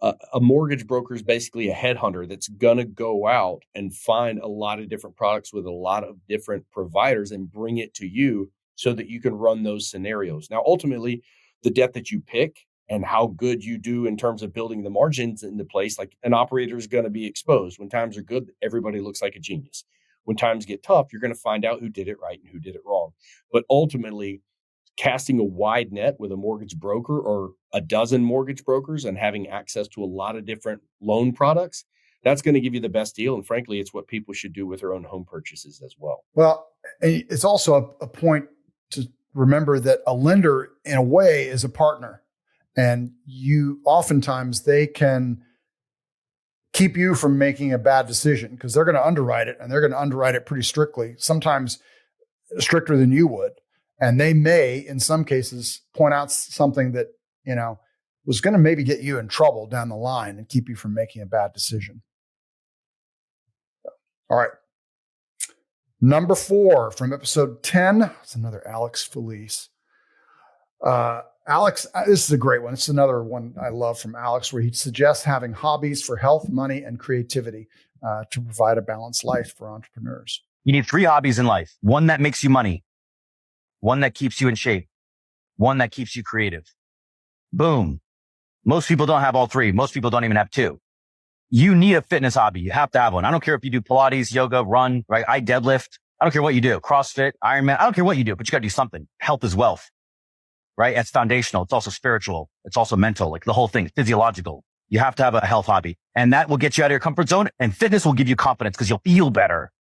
a mortgage broker is basically a headhunter that's going to go out and find a lot of different products with a lot of different providers and bring it to you so that you can run those scenarios. Now, ultimately, the debt that you pick and how good you do in terms of building the margins into place, like an operator is going to be exposed. When times are good, everybody looks like a genius. When times get tough, you're going to find out who did it right and who did it wrong. But ultimately, casting a wide net with a mortgage broker or a dozen mortgage brokers and having access to a lot of different loan products, that's going to give you the best deal. And frankly, it's what people should do with their own home purchases as well.
Well, it's also a point to remember that a lender in a way is a partner, and oftentimes they can keep you from making a bad decision because they're going to underwrite it, and they're going to underwrite it pretty strictly, sometimes stricter than you would. And they may, in some cases, point out something that, was going to maybe get you in trouble down the line and keep you from making a bad decision. All right. Number 4 from episode 10. It's another Alex Felice. Alex, this is a great one. It's another one I love from Alex, where he suggests having hobbies for health, money, and creativity to provide a balanced life for entrepreneurs.
You need 3 hobbies in life. One that makes you money, one that keeps you in shape, one that keeps you creative. Boom. Most people don't have all 3. Most people don't even have 2. You need a fitness hobby. You have to have one. I don't care if you do Pilates, yoga, run, right? I deadlift. I don't care what you do. CrossFit, Ironman. I don't care what you do, but you got to do something. Health is wealth, right? It's foundational. It's also spiritual. It's also mental, like the whole thing, physiological. You have to have a health hobby, and that will get you out of your comfort zone, and fitness will give you confidence because you'll feel better.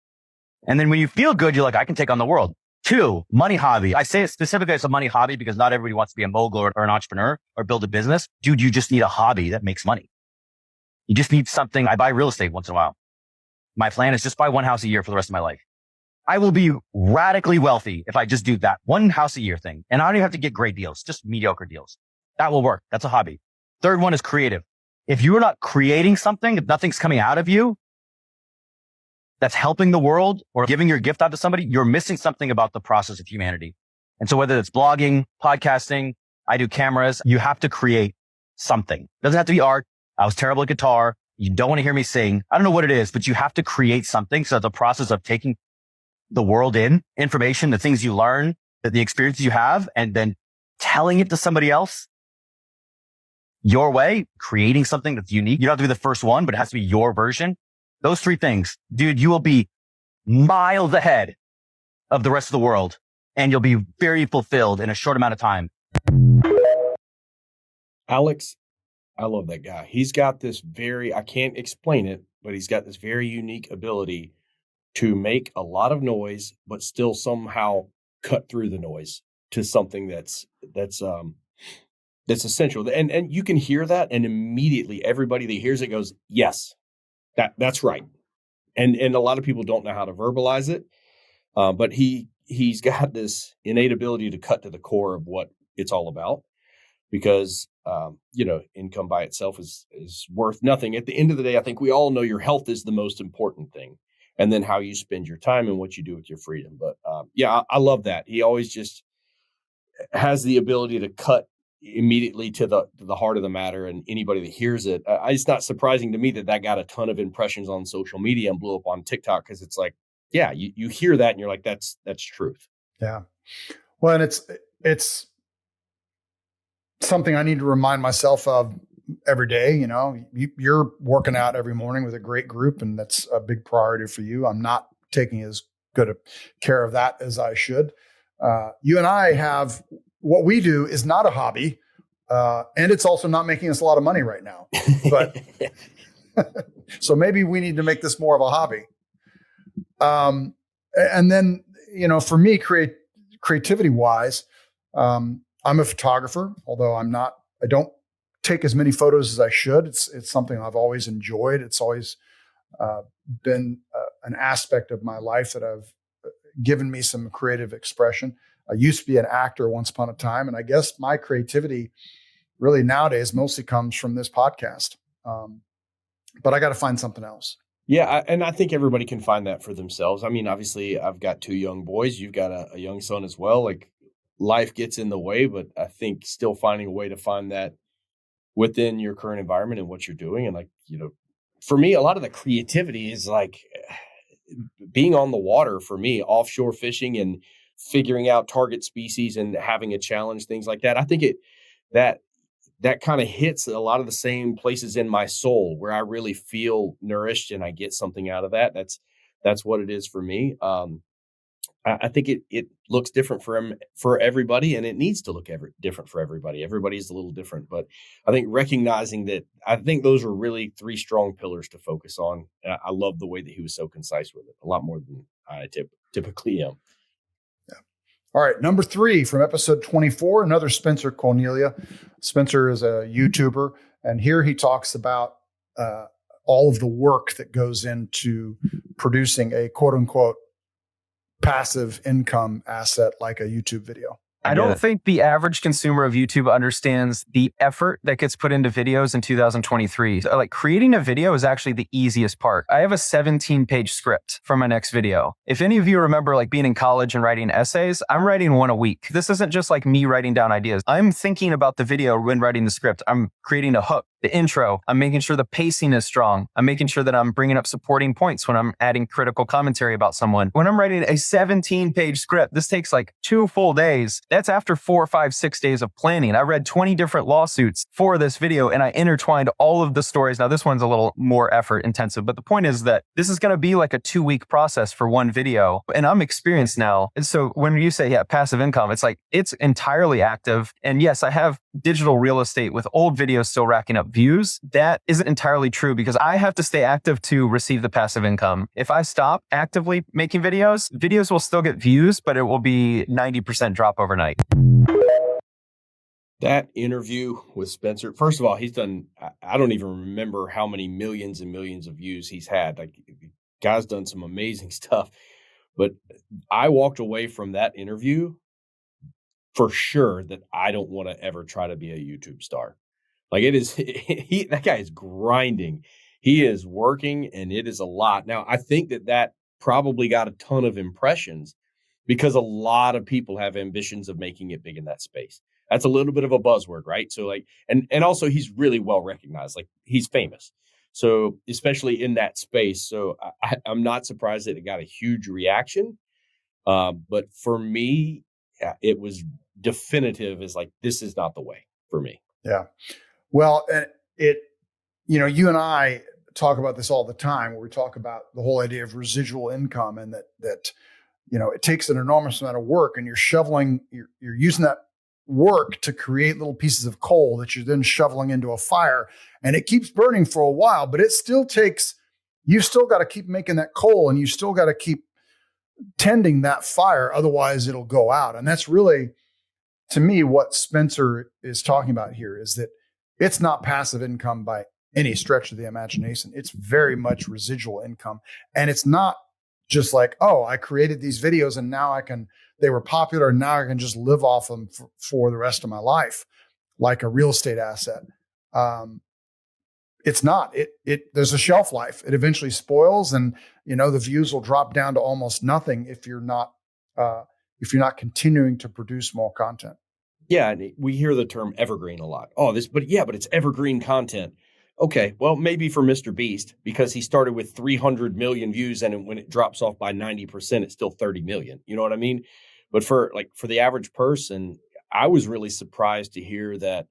And then when you feel good, you're like, I can take on the world. 2, money hobby. I say it specifically as a money hobby because not everybody wants to be a mogul or an entrepreneur or build a business. Dude, you just need a hobby that makes money. You just need something. I buy real estate once in a while. My plan is just buy 1 house a year for the rest of my life. I will be radically wealthy if I just do that 1 house a year thing. And I don't even have to get great deals, just mediocre deals. That will work. That's a hobby. 3rd one is creative. If you are not creating something, if nothing's coming out of you that's helping the world or giving your gift out to somebody, you're missing something about the process of humanity. And so whether it's blogging, podcasting, I do cameras, you have to create something. It doesn't have to be art. I was terrible at guitar. You don't want to hear me sing. I don't know what it is, but you have to create something. So the process of taking the world in, information, the things you learn, the experiences you have, and then telling it to somebody else your way, creating something that's unique. You don't have to be the first one, but it has to be your version. Those 3 things, dude, you will be miles ahead of the rest of the world, and you'll be very fulfilled in a short amount of time.
Alex, I love that guy. He's got this I can't explain it, but he's got this very unique ability to make a lot of noise, but still somehow cut through the noise to something that's essential. And you can hear that, and immediately everybody that hears it goes, yes, that's right. And a lot of people don't know how to verbalize it. But he's got this innate ability to cut to the core of what it's all about, because, income by itself is worth nothing. At the end of the day, I think we all know your health is the most important thing, and then how you spend your time and what you do with your freedom. But I love that. He always just has the ability to cut immediately to the heart of the matter, and anybody that hears it, it's not surprising to me that got a ton of impressions on social media and blew up on TikTok, because it's like, you hear that and you're like, that's truth.
Yeah. Well, and it's something I need to remind myself of every day. You're working out every morning with a great group, and that's a big priority for you. I'm not taking as good a care of that as I should. You and I have, what we do is not a hobby, and it's also not making us a lot of money right now. But so maybe we need to make this more of a hobby. And then, for me, creativity wise, I'm a photographer, although I don't take as many photos as I should. It's something I've always enjoyed. It's always been an aspect of my life that I've given me some creative expression. I used to be an actor once upon a time, and I guess my creativity really nowadays mostly comes from this podcast. But I got to find something else.
Yeah, and I think everybody can find that for themselves. I mean, obviously, I've got 2 young boys. You've got a young son as well. Like, life gets in the way, but I think still finding a way to find that within your current environment and what you're doing. And for me, a lot of the creativity is like being on the water. For me, offshore fishing and figuring out target species and having a challenge, things like that. I think that kind of hits a lot of the same places in my soul where I really feel nourished and I get something out of that. That's what it is for me. I think it looks different for everybody, and it needs to look different for everybody. Everybody's a little different, but I think recognizing that, I think those are really 3 strong pillars to focus on. I love the way that he was so concise with it, a lot more than I typically am.
All right, number 3 from episode 24, another Spencer Cornelia. Spencer is a YouTuber, and here he talks about all of the work that goes into producing a quote unquote passive income asset like a YouTube video.
I don't think the average consumer of YouTube understands the effort that gets put into videos in 2023. Like creating a video is actually the easiest part. I have a 17-page script for my next video. If any of you remember like being in college and writing essays, I'm writing one a week. This isn't just like me writing down ideas. I'm thinking about the video when writing the script. I'm creating a hook, the intro. I'm making sure the pacing is strong. I'm making sure that I'm bringing up supporting points when I'm adding critical commentary about someone. When I'm writing a 17-page script, this takes like 2 full days. That's after 4, 5, 6 days of planning. I read 20 different lawsuits for this video and I intertwined all of the stories. Now this one's a little more effort intensive, but the point is that this is going to be like a 2-week process for one video. And I'm experienced now. And so when you say, yeah, passive income, it's like, it's entirely active. And yes, I have digital real estate with old videos still racking up views. That isn't entirely true because I have to stay active to receive the passive income. If I stop actively making videos, videos will still get views, but it will be 90% drop overnight.
That interview with Spencer, first of all, he's done, I don't even remember how many millions and millions of views he's had. Like, the guy's done some amazing stuff. But I walked away from that interview for sure that I don't want to ever try to be a YouTube star. Like, it is, that guy is grinding. He is working, and it is a lot. Now, I think that probably got a ton of impressions because a lot of people have ambitions of making it big in that space. That's a little bit of a buzzword, right? So like, and also he's really well recognized. Like, he's famous. So especially in that space. So I'm not surprised that it got a huge reaction. But for me, it was definitive as like, this is not the way for me.
Yeah. Well, you and I talk about this all the time, where we talk about the whole idea of residual income, and that it takes an enormous amount of work, and you're using that work to create little pieces of coal that you're then shoveling into a fire, and it keeps burning for a while, but it still takes, you've still got to keep making that coal, and you still got to keep tending that fire. Otherwise it'll go out. And that's really, to me, what Spencer is talking about here, is that it's not passive income by any stretch of the imagination. It's very much residual income. And it's not just like, oh, I created these videos and now they were popular and now I can just live off them for the rest of my life, like a real estate asset. It's not. There's a shelf life. It eventually spoils, and the views will drop down to almost nothing if you're not continuing to produce more content.
Yeah, and we hear the term evergreen a lot. But it's evergreen content. Okay, well, maybe for Mr. Beast, because he started with 300 million views, and when it drops off by 90%, it's still 30 million. You know what I mean? But for the average person, I was really surprised to hear that.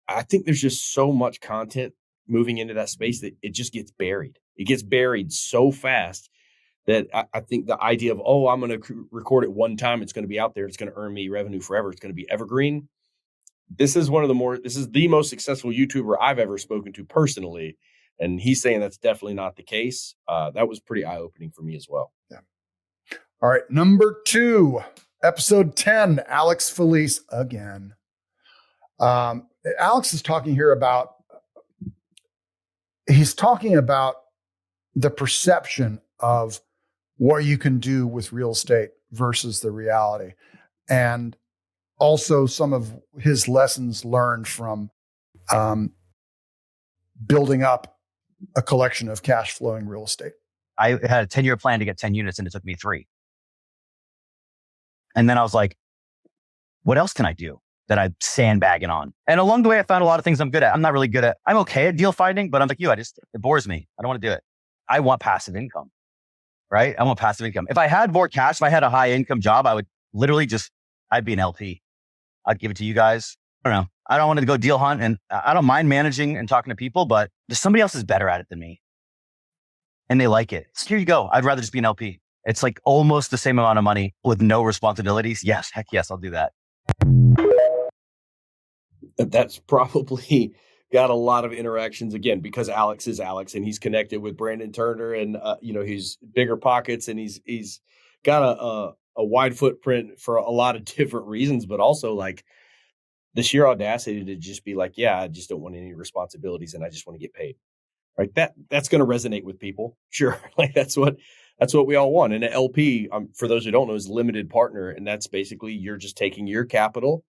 I think there's just so much content moving into that space that it just gets buried. It gets buried so fast that I think the idea of, I'm going to record it one time, it's going to be out there, it's going to earn me revenue forever, it's going to be evergreen. This is the most successful YouTuber I've ever spoken to personally. And he's saying that's definitely not the case. That was pretty eye-opening for me as well.
Yeah. All right. Number 2, episode 10, Alex Felice again. Alex is talking here about, the perception of what you can do with real estate versus the reality. And also some of his lessons learned from building up a collection of cash flowing real estate.
I had a 10-year plan to get 10 units and it took me 3. And then I was like, what else can I do that I'm sandbagging on? And along the way, I found a lot of things I'm good at. I'm okay at deal finding, but I'm like it bores me. I don't want to do it. I want passive income, right? I want passive income. If I had more cash, if I had a high income job, I would literally I'd be an LP. I'd give it to you guys. I don't know. I don't want to go deal hunt, and I don't mind managing and talking to people, but somebody else is better at it than me. And they like it. So here you go. I'd rather just be an LP. It's like almost the same amount of money with no responsibilities. Yes. Heck yes. I'll do that.
That's probably got a lot of interactions again, because Alex is Alex and he's connected with Brandon Turner and, he's bigger pockets, and he's got a wide footprint for a lot of different reasons, but also like the sheer audacity to just be like, yeah, I just don't want any responsibilities and I just want to get paid. Right. That's going to resonate with people. Sure. Like that's what we all want. And an LP, for those who don't know, is limited partner. And that's basically you're just taking your capital,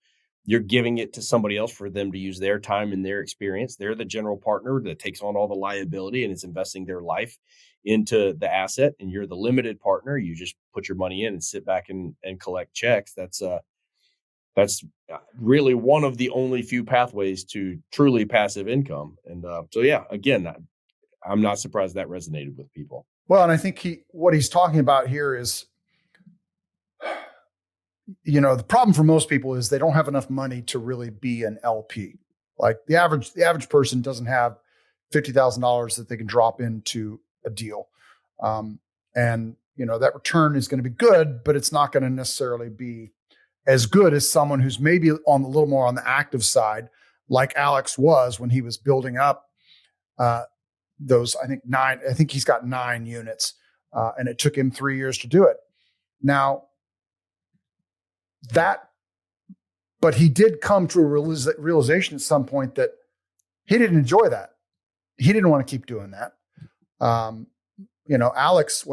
you're giving it to somebody else for them to use their time and their experience. They're the general partner that takes on all the liability and is investing their life into the asset. And you're the limited partner. You just put your money in and sit back and collect checks. That's really one of the only few pathways to truly passive income. And so, yeah, again, I'm not surprised that resonated with people.
Well, and I think what he's talking about here is, the problem for most people is they don't have enough money to really be an LP. Like the average person doesn't have $50,000 that they can drop into a deal. And that return is going to be good, but it's not going to necessarily be as good as someone who's maybe on a little more on the active side, like Alex was when he was building up those, I think he's got 9 units, and it took him 3 years to do it. Now but he did come to a realization at some point that he didn't enjoy that. He didn't want to keep doing that. What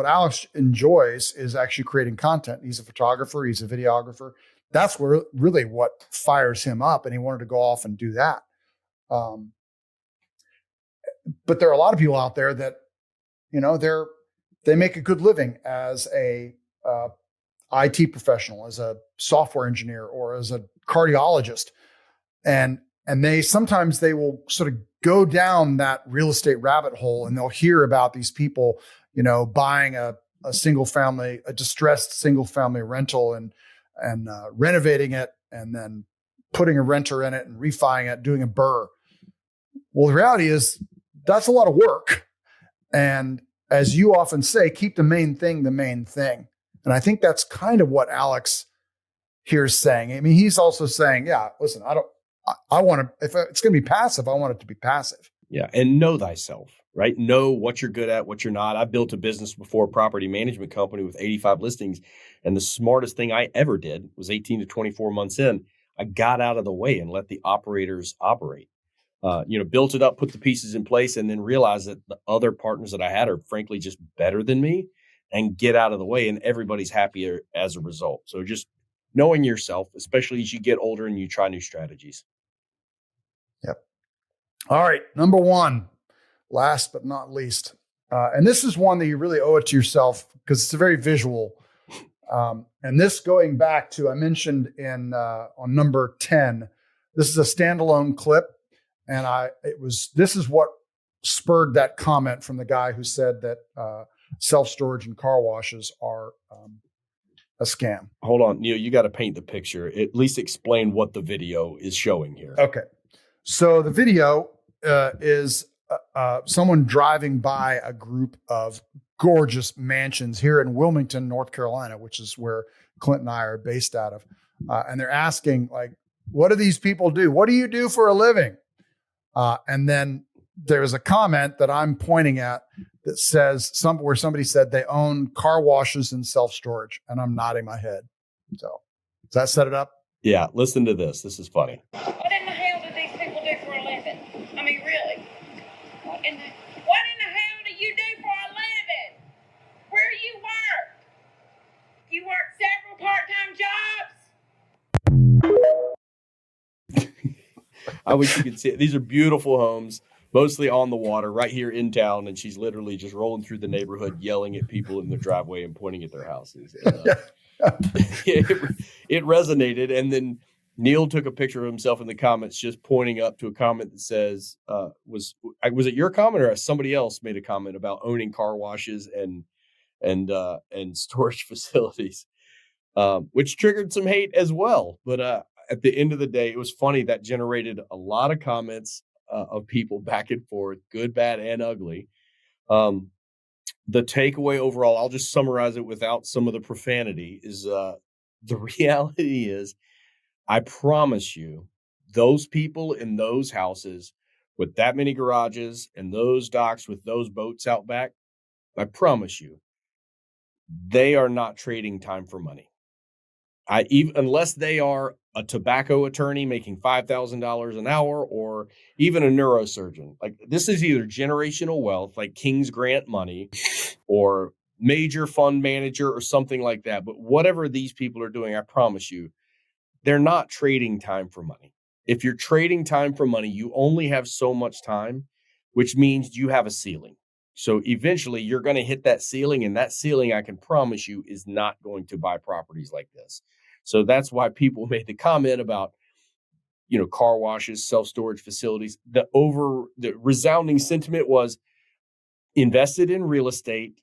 Alex enjoys is actually creating content. He's a photographer. He's a videographer. That's really what fires him up. And he wanted to go off and do that. But there are a lot of people out there that, they make a good living as a IT professional, as a software engineer, or as a cardiologist. And sometimes they will sort of go down that real estate rabbit hole, and they'll hear about these people, buying a distressed single family rental and renovating it, and then putting a renter in it and refining it, doing a BRRRR. Well, the reality is that's a lot of work. And as you often say, keep the main thing the main thing. And I think that's kind of what Alex here is saying. I mean, he's also saying, yeah, listen, I want to, if it's going to be passive, I want it to be passive.
Yeah. And know thyself, right? Know what you're good at, what you're not. I built a business before, a property management company with 85 listings. And the smartest thing I ever did was 18 to 24 months in, I got out of the way and let the operators operate. Built it up, put the pieces in place, and then realized that the other partners that I had are frankly just better than me, and get out of the way, and everybody's happier as a result. So just knowing yourself, especially as you get older and you try new strategies.
Yep. All right. Number 1, last but not least. And this is one that you really owe it to yourself because it's a very visual. And this going back to, I mentioned on number 10, this is a standalone clip. And this is what spurred that comment from the guy who said that self-storage and car washes are a scam.
Hold on, Neil, you got to paint the picture. At least explain what the video is showing here.
Okay. So the video is someone driving by a group of gorgeous mansions here in Wilmington, North Carolina, which is where Clint and I are based out of. And they're asking, like, what do these people do? What do you do for a living? And then there's a comment that I'm pointing at that says where somebody said they own car washes and self-storage, and I'm nodding my head. So does that set it up?
Yeah. Listen to this. This is funny.
What in the hell do these people do for a living? I mean, really? What in the hell do you do for a living? Where do you work? You work several part-time jobs?
I wish you could see it. These are beautiful homes, mostly on the water, right here in town. And she's literally just rolling through the neighborhood, yelling at people in their driveway and pointing at their houses. And, it resonated. And then Neil took a picture of himself in the comments, just pointing up to a comment that says, was it your comment or somebody else made a comment about owning car washes and storage facilities, which triggered some hate as well. But at the end of the day, it was funny. That generated a lot of comments of people back and forth, good, bad, and ugly. The takeaway overall, I'll just summarize it without some of the profanity, is the reality is, I promise you, those people in those houses with that many garages and those docks with those boats out back, I promise you, they are not trading time for money. Unless they are a tobacco attorney making $5,000 an hour, or even a neurosurgeon, like this is either generational wealth, like King's Grant money, or major fund manager or something like that. But whatever these people are doing, I promise you, they're not trading time for money. If you're trading time for money, you only have so much time, which means you have a ceiling. So eventually you're going to hit that ceiling, and that ceiling, I can promise you, is not going to buy properties like this. So that's why people made the comment about, car washes, self-storage facilities. The resounding sentiment was invested in real estate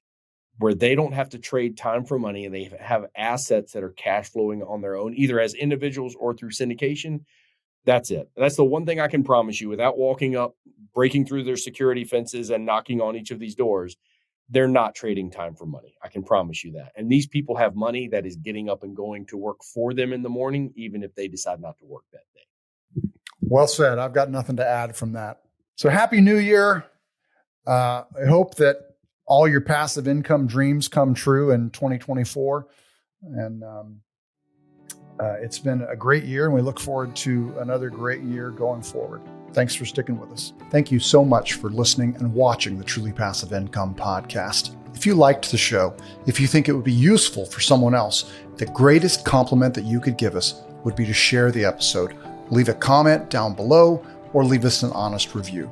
where they don't have to trade time for money, and they have assets that are cash flowing on their own, either as individuals or through syndication. That's it. That's the one thing I can promise you, without walking up, breaking through their security fences and knocking on each of these doors. They're not trading time for money. I can promise you that. And these people have money that is getting up and going to work for them in the morning, even if they decide not to work that day.
Well said. I've got nothing to add from that. So happy New Year. I hope that all your passive income dreams come true in 2024. And it's been a great year, and we look forward to another great year going forward. Thanks for sticking with us. Thank you so much for listening and watching the Truly Passive Income podcast. If you liked the show, if you think it would be useful for someone else, the greatest compliment that you could give us would be to share the episode. Leave a comment down below or leave us an honest review.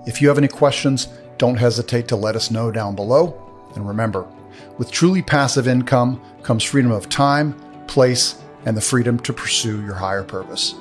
If you have any questions, don't hesitate to let us know down below. And remember, with truly passive income comes freedom of time, place, and the freedom to pursue your higher purpose.